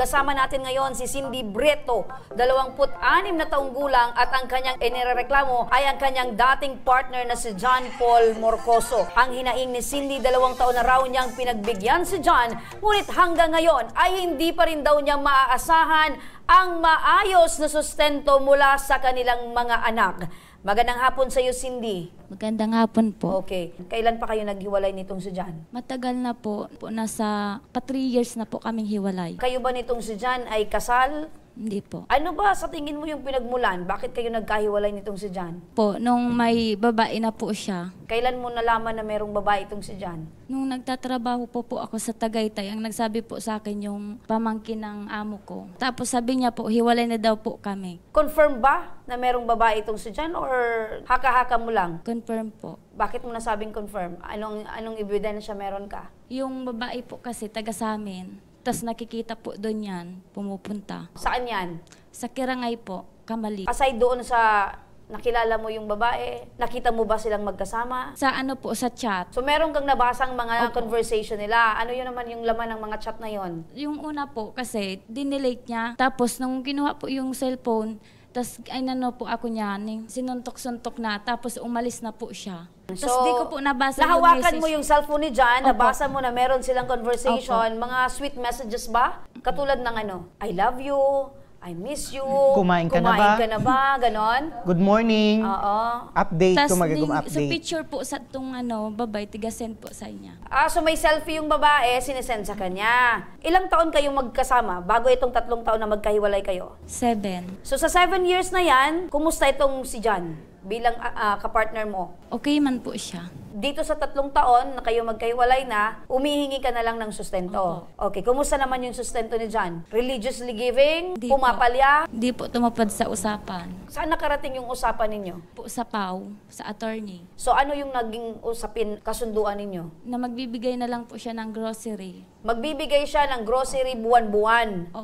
Kasama natin ngayon si Cindy Brito, 26 na taong gulang at ang kanyang inirereklamo ay ang kanyang dating partner na si John Paul Morcoso. Ang hinaing ni Cindy, 2 taon na raw niyang pinagbigyan si John, ngunit hanggang ngayon ay hindi pa rin daw niya maaasahan ang maayos na sustento mula sa kanilang mga anak. Magandang hapon sa iyo, Cindy. Magandang hapon po. Okay. Kailan pa kayo naghiwalay nitong si John? Matagal na po. Nasa 3 years na po kaming hiwalay. Kayo ba nitong si John ay kasal? Hindi po. Ano ba sa tingin mo yung pinagmulan? Bakit kayo nagkahiwalay nitong si John? Po, nung may babae na po siya. Kailan mo nalaman na merong babae itong si John? Nung nagtatrabaho po ako sa Tagaytay, ang nagsabi po sa akin yung pamangkin ng amo ko. Tapos sabi niya po, hiwalay na daw po kami. Confirm ba na merong babae itong si John or haka-haka mo lang? Confirm po. Bakit mo nasabing confirm? Anong ebidensya meron ka? Yung babae po kasi taga sa amin. Tapos nakikita po doon yan, pumupunta. Saan yan? Sa Kirangay po, Kamali. Aside doon sa nakilala mo yung babae, nakita mo ba silang magkasama? Sa ano po, sa chat. So meron kang nabasang mga Opo. conversation nila. Ano yun naman yung laman ng mga chat na yon? Yung una po kasi, dinelete niya. Tapos nung kinuha po yung cellphone, tapos ay nano po ako niyan, sinuntok-suntok na, tapos umalis na po siya. Tapos di ko po nabasa yung nahawakan message. mo yung cellphone ni John, Opo. nabasa mo na meron silang conversation, Opo. mga sweet messages ba? Katulad ng ano, I love you, I miss you, Kumain ka na ba? Ganon? Good morning. Oo. Update, Tas tumagagong sa update. picture po sa itong babay, tiga-send po sa niya. So may selfie yung babae, sinesend sa kanya. Ilang taon kayong magkasama bago itong 3 taon na magkahiwalay kayo? 7. So sa 7 years na yan, kumusta itong si John bilang kapartner mo? Okay man po siya. Dito sa 3 taon na kayo magkahiwalay na, umihingi ka na lang ng sustento. Okay, kumusta naman yung sustento ni John? Religiously giving? Di Pumapalya? Di po tumapad sa usapan. Saan nakarating yung usapan ninyo? Po sa PAW, sa attorney. So ano yung naging usapin, kasunduan ninyo? Na magbibigay na lang po siya ng grocery. Magbibigay siya ng grocery buwan-buwan.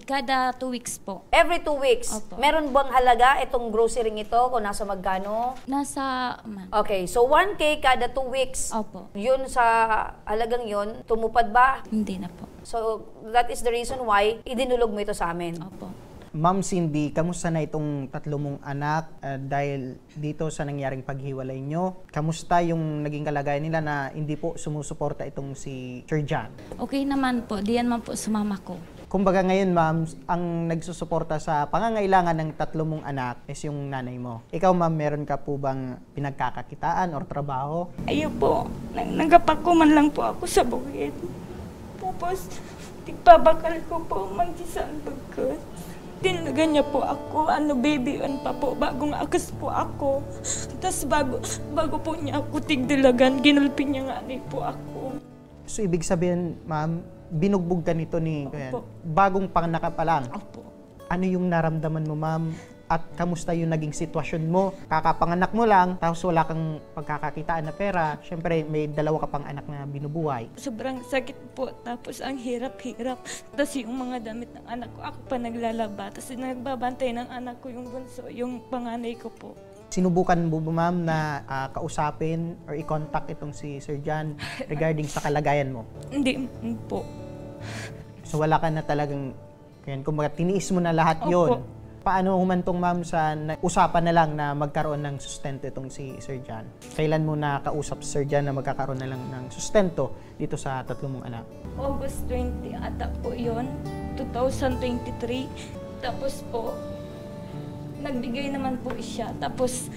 Kada 2 weeks po. Every 2 weeks. Opo. Meron bang halaga itong grocery ito kung nasa magkano? Nasa, Okay, so 1K kada 2 weeks. Opo. Yun sa halagang yun, tumupad ba? Hindi na po. So that is the reason why idinulog mo ito sa amin. Opo. Ma'am Cindy, kamusta na itong 3 mong anak dahil dito sa nangyaring paghiwalay nyo? Kamusta yung naging kalagayan nila na hindi po sumusuporta itong si Sir John? Okay naman po, diyan man po sumama ko. Kumbaga ngayon, ma'am, ang nagsusuporta sa pangangailangan ng 3 mong anak is yung nanay mo. Ikaw, ma'am, meron ka po bang pinagkakakitaan or trabaho? Ayun po, nagapako man lang po ako sa bukid. Tapos, tigpabakal ko po mag-isang bagkas. Tinlagan niya po ako, baby pa po, bagong akas po ako. Tapos bago po niya ako tigdilagan, ginulpi niya nga po ako. So, ibig sabihin, ma'am, binugbog ka nito ni Opo. bagong panganak pa lang. Opo. Ano yung naramdaman mo, ma'am? At kamusta yung naging sitwasyon mo? Kakapanganak mo lang, tapos wala kang pagkakakitaan na pera. Siyempre, may 2 ka pang anak na binubuhay. Sobrang sakit po, tapos ang hirap-hirap. Tapos yung mga damit ng anak ko, ako pa naglalaba. Tapos nagbabantay ng anak ko yung bunso, yung panganay ko po. Sinubukan mo ba, ma'am, na kausapin or i-contact itong si Sir John regarding sa kalagayan mo? Hindi po. So wala ka na talagang, kumbaga tiniis mo na lahat Opo. yon. Paano humantong, ma'am, sa usapan na lang na magkaroon ng sustento itong si Sir John? Kailan mo na kausap si Sir John na magkakaroon na lang ng sustento dito sa 3 mong anak? August 20 ata po yun, 2023. Tapos po, nagbigay naman po siya. Tapos,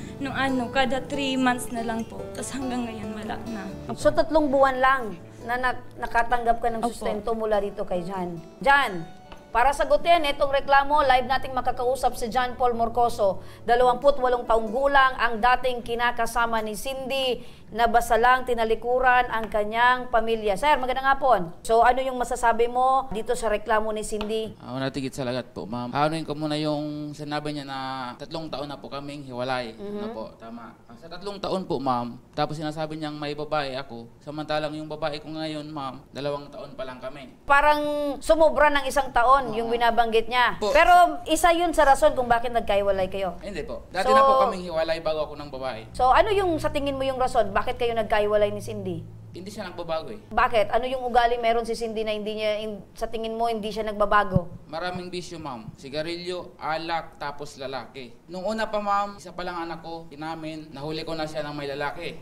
kada 3 months na lang po. Tapos hanggang ngayon, wala na. So 3 buwan lang na nakatanggap ka ng Opo. sustento mula rito kay John. John, para sagutin itong reklamo, live nating makakausap si John Paul Morcoso, 28 taong gulang, ang dating kinakasama ni Cindy, na basalang tinalikuran ang kanyang pamilya. Sir, magandang hapon. So ano yung masasabi mo dito sa reklamo ni Cindy? Una tigit sa lagat po, ma'am. Hanuin ko muna yung sinabi niya na 3 taon na po kaming hiwalay. Ano po, tama. Sa 3 taon po, ma'am. Tapos sinasabi niyang may babae ako. Samantalang yung babae ko ngayon, ma'am, 2 taon pa lang kami. Parang sumobra ng 1 taon yung binabanggit niya. Po. Pero isa yun sa rason kung bakit nagkahiwalay kayo. Hindi po. Dati So- na po kaming hiwalay bago ako ng babae. So ano yung sa tingin mo yung rason? Bakit kayo nagkahiwalay ni Cindy? hindi siya nagbabago eh. Bakit? Ano yung ugali meron si Cindy na hindi niya, sa tingin mo, hindi siya nagbabago? Maraming bisyo, ma'am. Sigarilyo, alak, tapos lalaki. Nung una pa, ma'am, isa pa lang anak ko, inamin, nahuli ko na siya ng may lalaki.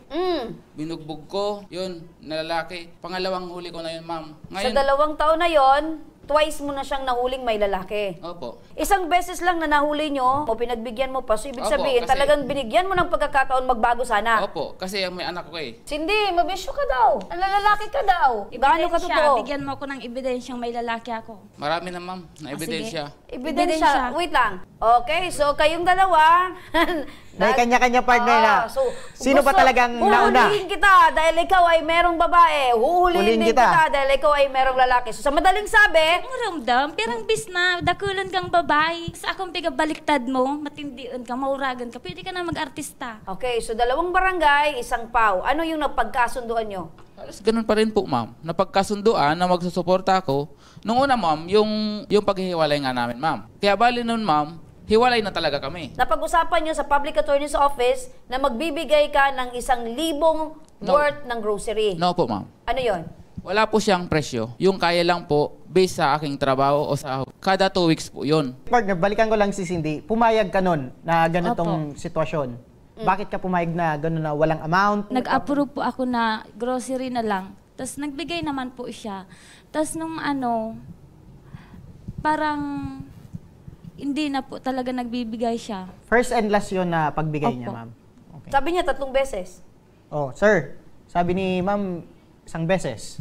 Binugbog ko, yun, na lalaki. Pangalawang huli ko na yun, ma'am. Sa 2 taon na yon, twice mo na siyang nahuling may lalaki. Opo. Isang beses lang na nahuli nyo o pinagbigyan mo pa. So, ibig Opo, sabihin, kasi- talagang binigyan mo ng pagkakataon magbago sana. Opo, kasi may anak ko eh. Cindy, mabisyo ka daw. Nalalaki ka daw. Gaano ka Ebidensya, totoo? bigyan mo ako ng ebidensyang may lalaki ako. Marami na, ma'am, na ebidensya. Ebidensya. Ebidensya. Wait lang. Okay, so kayong dalawa. May kanya-kanya partner na. So, Sino ba gusto- talagang nauna? Huhulihin kita dahil ikaw ay merong babae. Huhulihin Hulihin din kita. kita dahil ikaw ay merong lalaki. So, sa madaling sabi, Ang ramdam, pirang bis na, dakulan kang babae. Sa akong pigabaliktad mo, matindian ka, mauragan ka, pwede ka na mag-artista. okay, so 2 barangay, 1 PAW. Ano yung napagkasunduan nyo? Halos ganun pa rin po, ma'am. Napagkasunduan na magsusuporta ako. Nung una, ma'am, yung paghihiwalay nga namin, ma'am. Kaya bali nun, ma'am, hiwalay na talaga kami. Napag-usapan nyo sa Public Attorney's Office na magbibigay ka ng 1,000 No. worth ng grocery. No po, ma'am. Ano yon? Wala po siyang presyo. Yung kaya lang po, based sa aking trabaho o sa kada 2 weeks po yun. Partner, balikan ko lang si Cindy. Pumayag ka nun na ganitong sitwasyon. Bakit ka pumayag na gano'n na walang amount? Nag-approve po ako na grocery na lang. Tapos nagbigay naman po siya. Tapos nung parang hindi na po talaga nagbibigay siya. First and last yun na pagbigay niya, Opo. ma'am. Okay. Sabi niya 3 beses. Oh, sir, sabi ni ma'am, 1 beses.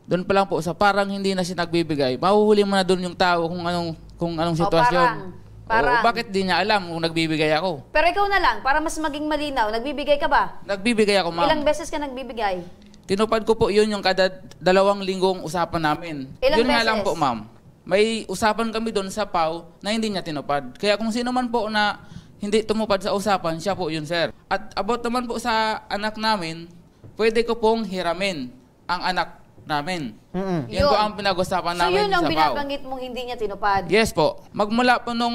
Doon pa lang po, sa parang hindi na siya nagbibigay, mahuhuli mo na doon yung tao kung anong sitwasyon. parang. O, bakit di niya alam kung nagbibigay ako? Pero ikaw na lang, para mas maging malinaw, nagbibigay ka ba? Nagbibigay ako, ma'am. Ilang beses ka nagbibigay? Tinupad ko po yun yung kada 2 linggong usapan namin. Ilang Yun nga beses? lang po, ma'am. May usapan kami doon sa PAW na hindi niya tinupad. Kaya kung sino man po na hindi tumupad sa usapan, siya po yun, sir. At about naman po sa anak namin, pwede ko pong hiramin ang anak namin. Mm-mm. Yun po ang pinag-usapan So namin yun ang sa PAW. binabanggit mong hindi niya tinupad. Yes po. Magmula po nung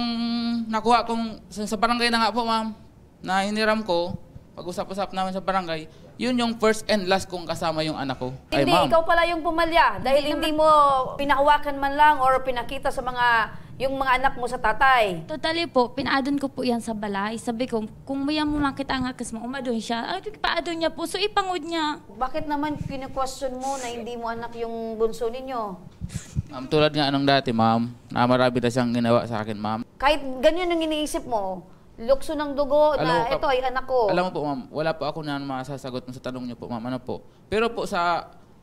nakuha kong sa barangay na nga po, ma'am, na hiniram ko, pag-usap-usap namin sa barangay, yun yung first and last kong kasama yung anak ko. Ay, Hindi, ma'am. ikaw pala yung pumalya dahil hindi mo pinahawakan man lang or pinakita sa yung mga anak mo sa tatay. Totally po, pinaadon ko po yan sa balay. Sabi ko, kung maya mo makita ang hakas mo, umadon siya. Ay, paadon niya po, so ipangod niya. Bakit naman kine-question mo na hindi mo anak yung bunso ninyo? Ma'am, tulad nga anong dati, ma'am, na marami na siyang ginawa sa akin, ma'am. Kahit ganyan ang iniisip mo, lukso ng dugo Alam na mo, ito ay anak ko. Alam mo po, ma'am, wala po ako na masasagot sa tanong niyo po, ma'am. Ano po? Pero po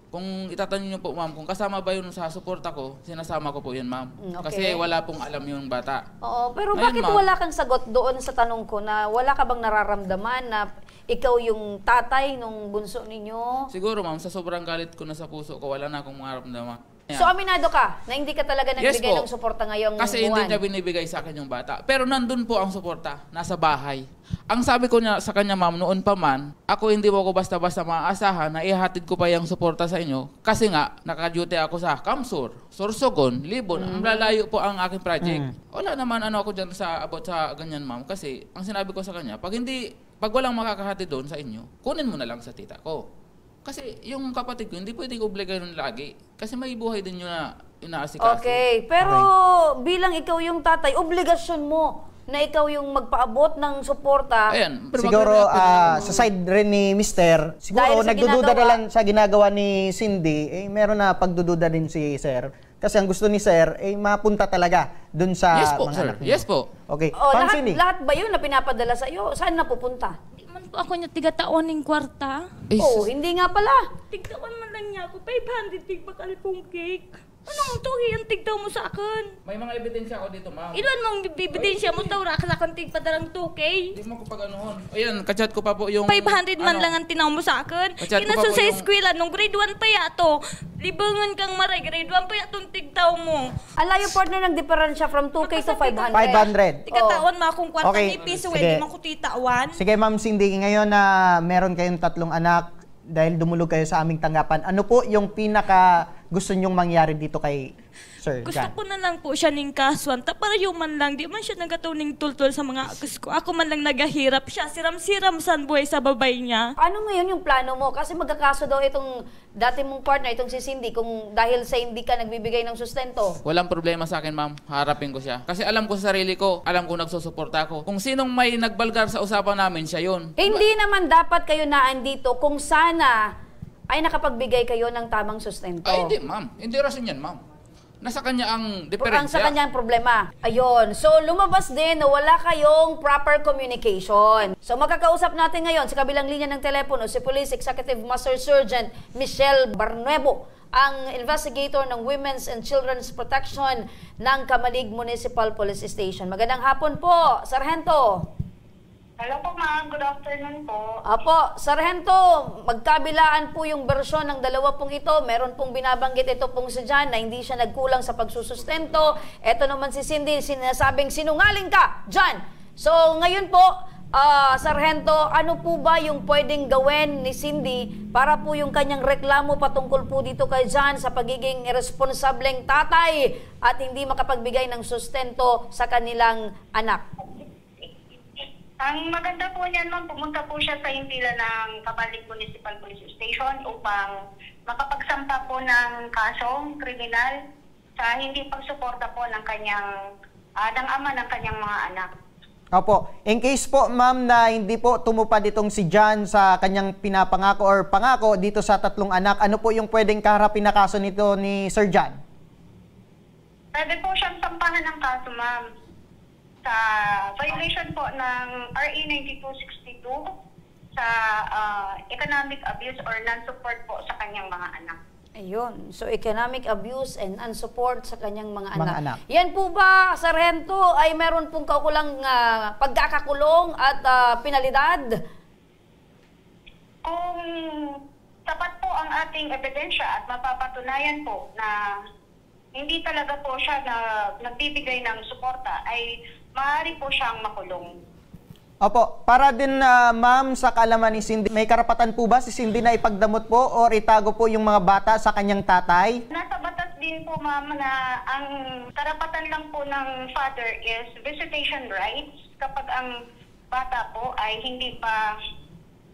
kung itatanong niyo po, ma'am, kung kasama ba yun sa suporta ko, sinasama ko po yun, ma'am. Okay. Kasi wala pong alam yung bata. Oo, pero Ngayon, bakit ma'am, wala kang sagot doon sa tanong ko na wala ka bang nararamdaman na ikaw yung tatay nung bunso ninyo? Siguro, ma'am, sa sobrang galit ko na sa puso ko, wala na akong maramdaman. So aminado ka na hindi ka talaga Yes nagbigay po. ng suporta ngayong Kasi buwan? hindi niya binibigay sa akin yung bata. Pero nandun po ang suporta, nasa bahay. Ang sabi ko niya sa kanya, ma'am, noon pa man, ako hindi mo ko basta-basta maaasahan na ihatid ko pa yung suporta sa inyo. Kasi nga, naka-duty ako sa Kamsur, Sorsogon, Libon. Ang lalayo po ang aking project. Wala naman ako dyan about sa ganyan, ma'am. Kasi ang sinabi ko sa kanya, pag walang makakahatid doon sa inyo, kunin mo na lang sa tita ko. Kasi yung kapatid ko, hindi pwede ko obligay nun lagi. Kasi may buhay din yun na inaasikaso. Okay, pero bilang ikaw yung tatay, obligasyon mo na ikaw yung magpaabot ng suporta. Ayan. pero Siguro magre-react din sa side rin ni Mister, Dahil siguro sa nagdududa na ginagawa- lang sa ginagawa ni Cindy, meron na pagdududa din si Sir. Kasi ang gusto ni Sir, mapunta talaga dun sa Yes po, mga sir. anak niyo. Yes po. Okay. O, Ma'am Cindy. lahat ba yun na pinapadala sa iyo? Saan napupunta? Di man po ako niya tiga-taon ng kwarta. Eh, Oh, hindi nga pala. Tigtawan man lang niya ako, 500 tig bakal pong cake. Anong tuhi ang tigdaw mo sa akin? May mga ebidensya ako dito, ma'am. Ilan mong bibidensya mo tawra ka sa akin tig padalang 2K? Hindi mo ko pag-anuhon. Ayan, kachat ko pa po yung... 500 man ano, lang ang tinaw mo sa akin. Kachat ko Kinaso pa po sa yung- eskwela, nung grade 1 pa yato. Libangan kang maray, grade 1 pa yatong tigtaw mo. Alayo partner ng diferensya from 2K to 500. 500. Tigatawan mo akong kwarta Okay, ni piso, sige. hindi man ko titawan. Sige Ma'am Cindy, ngayon na meron kayong 3 anak, dahil dumulog kayo sa aming tanggapan, ano po yung pinaka gusto nyong mangyari dito kay Sir Gusto John? ko na lang po siya ning kasuan. Para yung man lang, di man siya nagataw ning tultol sa mga akas ko. Ako man lang nagahirap siya. Siram-siram san buhay sa babay niya. Ano ngayon yung plano mo? Kasi magkakaso daw itong dati mong partner, itong si Cindy, kung dahil sa hindi ka nagbibigay ng sustento. Walang problema sa akin, ma'am. Harapin ko siya. Kasi alam ko sa sarili ko, alam ko nagsusuporta ako. Kung sinong may nagbalgar sa usapan namin, siya yun. Hindi naman dapat kayo naandito kung sana ay nakapagbigay kayo ng tamang sustento. Ay, hindi, ma'am. Hindi rason yan, ma'am. Nasa kanya ang Ang diferensya. sa kanyang problema. Ayun. So, lumabas din na wala kayong proper communication. So, makakausap natin ngayon sa kabilang linya ng telepono si Police Executive Master Sergeant Michelle Barnuevo, ang investigator ng Women's and Children's Protection ng Kamalig Municipal Police Station. Magandang hapon po, Sargento. Hello po ma'am, good afternoon po. Apo, Sargento, magkabilaan po yung bersyon ng dalawa pong ito. Meron pong binabanggit ito pong si John na hindi siya nagkulang sa pagsusustento. Ito naman si Cindy, sinasabing sinungaling ka, John. So ngayon po, Sargento, ano po ba yung pwedeng gawin ni Cindy para po yung kanyang reklamo patungkol po dito kay John sa pagiging irresponsableng tatay at hindi makapagbigay ng sustento sa kanilang anak? Ang maganda po niyan ma'am, pumunta po siya sa himpilan ng Kamalig Municipal Police Station upang makapagsampa po ng kasong kriminal sa hindi pagsuporta po ng kanyang, ng ama ng kanyang mga anak. Opo. In case po, ma'am, na hindi po tumupad itong si John sa kanyang pinapangako or pangako dito sa 3 anak, ano po yung pwedeng kaharapin na kaso nito ni Sir John? Pwede po siyang sampahan ng kaso ma'am sa violation po ng RA 9262 sa economic abuse or non-support po sa kanyang mga anak. Ayun. So, economic abuse and unsupport sa kanyang mga anak. anak. Yan po ba, Sargento, ay meron pong kaukulang pagkakakulong at penalidad? Kung tapat po ang ating ebidensya at mapapatunayan po na hindi talaga po siya na nagbibigay ng suporta, ay maaari po siyang makulong. Opo, para din ma'am sa kaalaman ni Cindy, may karapatan po ba si Cindy na ipagdamot po o itago po yung mga bata sa kanyang tatay? Nasa batas din po ma'am na ang karapatan lang po ng father is visitation rights kapag ang bata po ay hindi pa,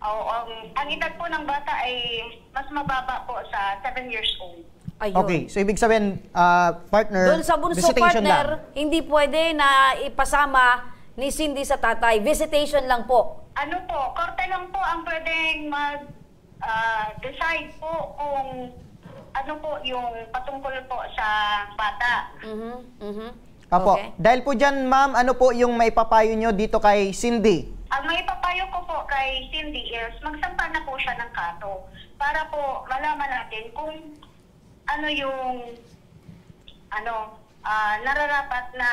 ang edad po ng bata ay mas mababa po sa 7 years old. Ayun. Okay, so ibig sabihin, partner, Doon sa bunso visitation partner, lang. hindi pwede na ipasama ni Cindy sa tatay. Visitation lang po. Ano po, korte lang po ang pwedeng mag-decide po kung ano po yung patungkol po sa bata. Opo, Okay. dahil po dyan ma'am, ano po yung maipapayo nyo dito kay Cindy? Ang may papayo ko po kay Cindy is magsampa na po siya ng kaso para po malaman natin kung ano yung nararapat na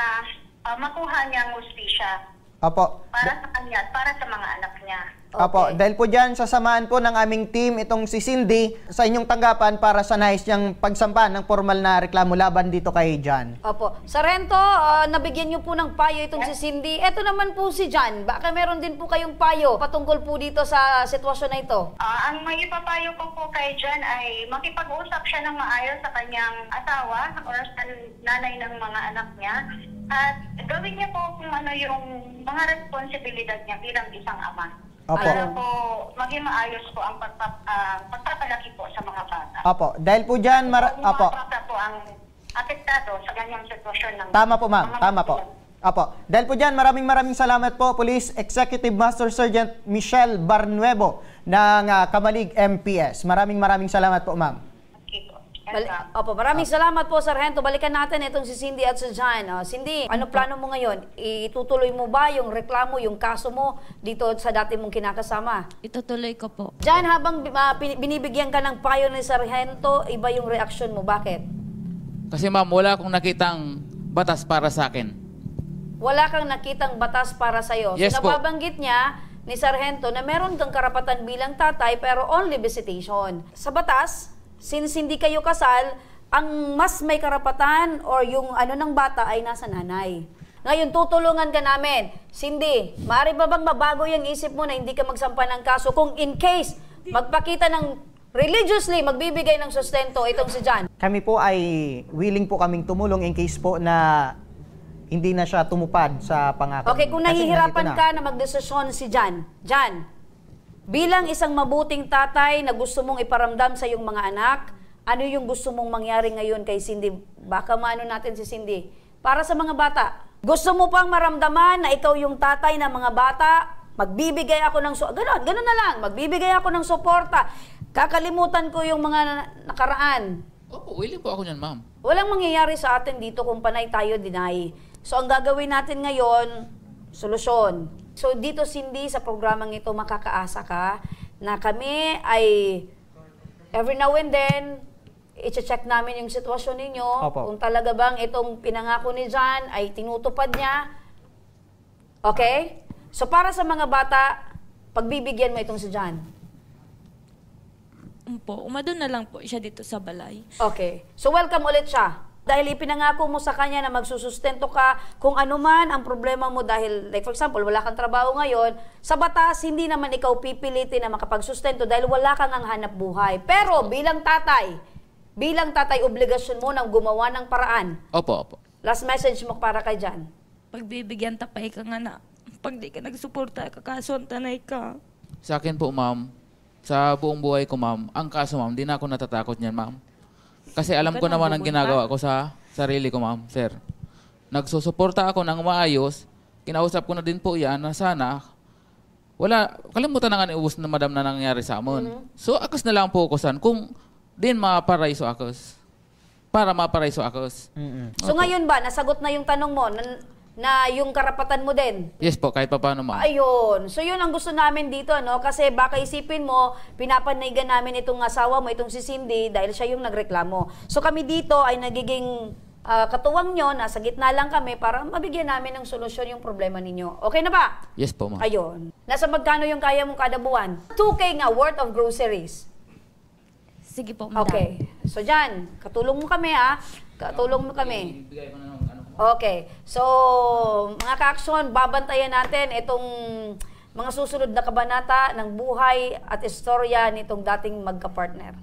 makuha niyang hustisya Opo. para sa kanya at para sa mga anak niya. Opo, dahil po dyan, sasamahan po ng aming team itong si Cindy sa inyong tanggapan para sa nais niyang pagsampa ng formal na reklamo laban dito kay John. Opo. Sargento, nabigyan niyo po ng payo itong si Cindy. Ito naman po si John. Baka meron din po kayong payo patungkol po dito sa sitwasyon na ito. Ang may ipapayo ko po kay John ay makipag-usap siya ng maayos sa kanyang asawa or sa nanay ng mga anak niya at gawin niya po kung ano yung mga responsibilidad niya bilang isang ama. Opo. Para po maging maayos po ang pagpapalaki po sa mga bata. Opo, dahil po dyan, Yung opo. mga bata po ang apektado sa ganyang sitwasyon ng Tama po ma'am, mga tama po. magulang. Opo, dahil po dyan, maraming salamat po, Police Executive Master Sergeant Michelle Barnuevo ng Kamalig MPS. Maraming salamat po ma'am. Okay po. Opo, maraming salamat po, Sargento. Balikan natin itong si Cindy at si John. Cindy, ano plano mo ngayon? Itutuloy mo ba yung reklamo, yung kaso mo dito sa dati mong kinakasama? Itutuloy ko po. John, habang binibigyan ka ng payo ni Sargento, iba yung reaksyon mo. Bakit? Kasi ma'am, wala akong nakitang batas para sa akin. Wala kang nakitang batas para sa'yo. Yes So, po. nababanggit niya ni Sargento na meron kang karapatan bilang tatay pero only visitation. Sa batas, since hindi kayo kasal, ang mas may karapatan or yung ano ng bata ay nasa nanay. Ngayon, tutulungan ka namin. Cindy, maaari ba bang mabago yung isip mo na hindi ka magsampa ng kaso kung in case magpakita ng religiously magbibigay ng sustento itong si John? Kami po ay willing po kaming tumulong in case po na hindi na siya tumupad sa pangako. Okay, kung Kasi nahihirapan nandito ka na magdesisyon si John, bilang isang mabuting tatay na gusto mong iparamdam sa iyong mga anak, ano yung gusto mong mangyari ngayon kay Cindy? Baka maano natin si Cindy. Para sa mga bata, gusto mo pang maramdaman na ikaw yung tatay ng mga bata, magbibigay ako ng ganun na lang, magbibigay ako ng suporta. Kakalimutan ko yung mga nakaraan. Opo, willing po ako niyan, ma'am. Walang mangyayari sa atin dito kung panay tayo deny. So, ang gagawin natin ngayon, solusyon. So, dito, Cindy, sa programang ito, makakaasa ka na kami ay every now and then, i-check namin yung sitwasyon ninyo. Opo. Kung talaga bang itong pinangako ni John ay tinutupad niya. Okay? So, para sa mga bata, pagbibigyan mo itong si John. Po, umadun na lang po siya dito sa balay. Okay. So, welcome ulit siya. Dahil ipinangako mo sa kanya na magsusustento ka kung ano man ang problema mo dahil, like for example, wala kang trabaho ngayon, sa batas, hindi naman ikaw pipilitin na makapagsustento dahil wala kang ang hanap buhay. Pero bilang tatay, obligasyon mo na gumawa ng paraan. Opo. Last message mo para kay John. Pagbibigyan tapay ka nga na. Pag di ka nagsuporta, kakason tanay ka. Sa akin po, ma'am, sa buong buhay ko, ma'am, ang kaso, ma'am, di na ako natatakot niyan, ma'am. Kasi alam ko naman ang ginagawa ko sa sarili ko, ma'am, sir. Nagsusuporta ako ng maayos. Kinausap ko na din po yan na sana kalimutan na nga niubos na madam na nangyari sa amon. So, akas na lang fokusan kung din maparaiso akos. Para maparaiso akos. So ngayon ba, nasagot na yung tanong mo na yung karapatan mo din? Yes po, kahit pa paano, ma'am. Ayun. So yun ang gusto namin dito, no? Kasi baka isipin mo, pinapanigan namin itong asawa mo, itong si Cindy, dahil siya yung nagreklamo. So kami dito ay nagiging katuwang nyo, nasa gitna lang kami para mabigyan namin ng solusyon yung problema ninyo. Okay na ba? Yes po, ma'am. Ayun. Nasa magkano yung kaya mong kada buwan? 2K nga worth of groceries. Sige po, madam. Okay. So dyan, katulong mo kami ha. Katulong mo kami. Ibigay ko na ng Okay. So, mga ka-aksyon, babantayan natin itong mga susunod na kabanata ng buhay at istorya nitong dating magka-partner.